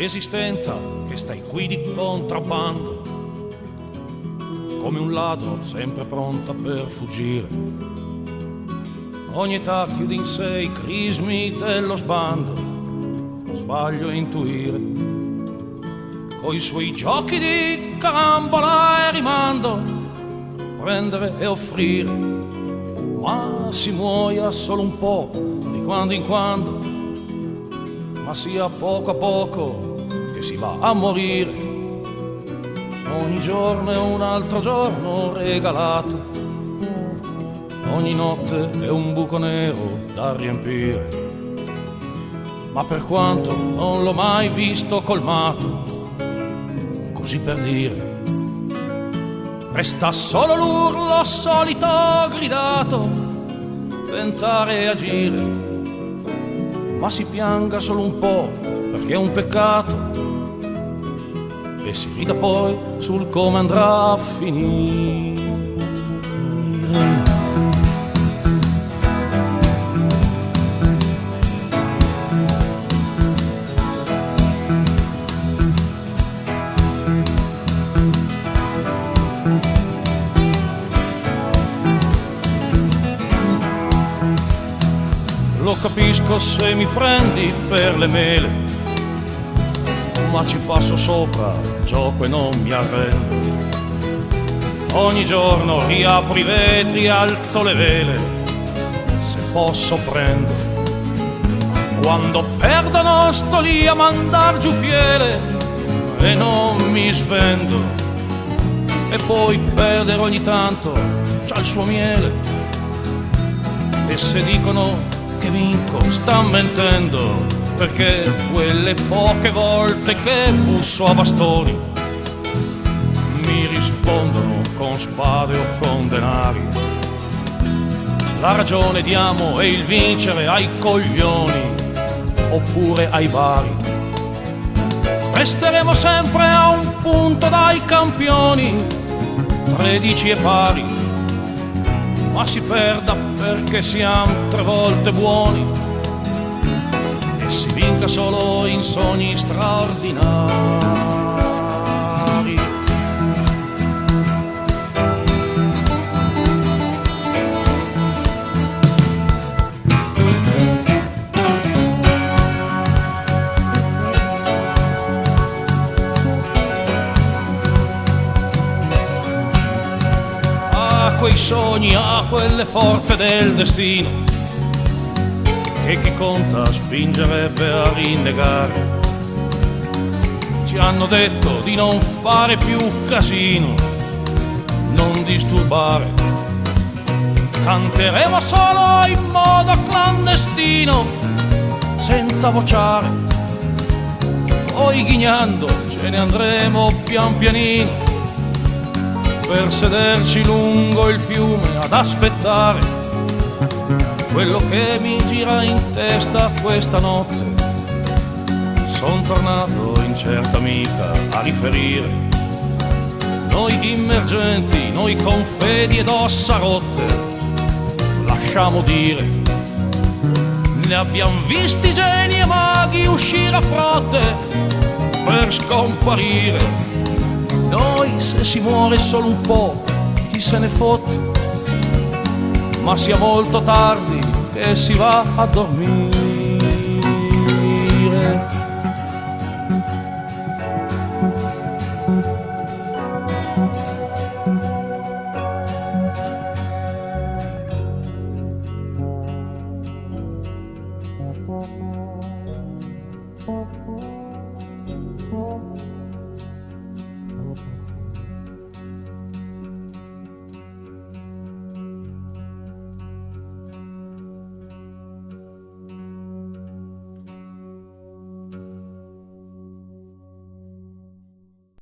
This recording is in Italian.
Esistenza che stai qui di contrabbando, come un ladro sempre pronta per fuggire. Ogni età chiude in sé i crismi dello sbando, non sbaglio a intuire, coi suoi giochi di carambola e rimando, prendere e offrire, ma si muoia solo un po' di quando in quando, ma sia poco a poco che si va a morire. Ogni giorno è un altro giorno regalato, ogni notte è un buco nero da riempire, ma per quanto non l'ho mai visto colmato, così per dire, resta solo l'urlo solito gridato, tentare e agire, ma si pianga solo un po' perché è un peccato, e si rida poi sul come andrà a finire. Lo capisco se mi prendi per le mele, ma ci passo sopra, gioco e non mi arrendo. Ogni giorno riapro i vetri, alzo le vele, se posso prendo. Quando perdono sto lì a mandar giù fiele e non mi svendo. E poi perdere ogni tanto c'ha il suo miele, e se dicono che vinco stan mentendo, perché quelle poche volte che busso a bastoni mi rispondono con spade o con denari. La ragione diamo è il vincere ai coglioni oppure ai bari. Resteremo sempre a un punto dai campioni, 13 e pari, ma si perda perché siamo 3 volte buoni e si vinca solo in sogni straordinari. Quei sogni, a quelle forze del destino che chi conta spingerebbe a rinnegare. Ci hanno detto di non fare più casino, non disturbare. Canteremo solo in modo clandestino, senza vociare. Poi ghignando ce ne andremo pian pianino, per sederci lungo il fiume ad aspettare quello che mi gira in testa questa notte. Son tornato incerta amica a riferire, noi immergenti, noi con fedi ed ossa rotte, lasciamo dire, ne abbiamo visti geni e maghi uscire a frotte per scomparire. Noi se si muore solo un po', chi se ne fotte, ma sia molto tardi che si va a dormire.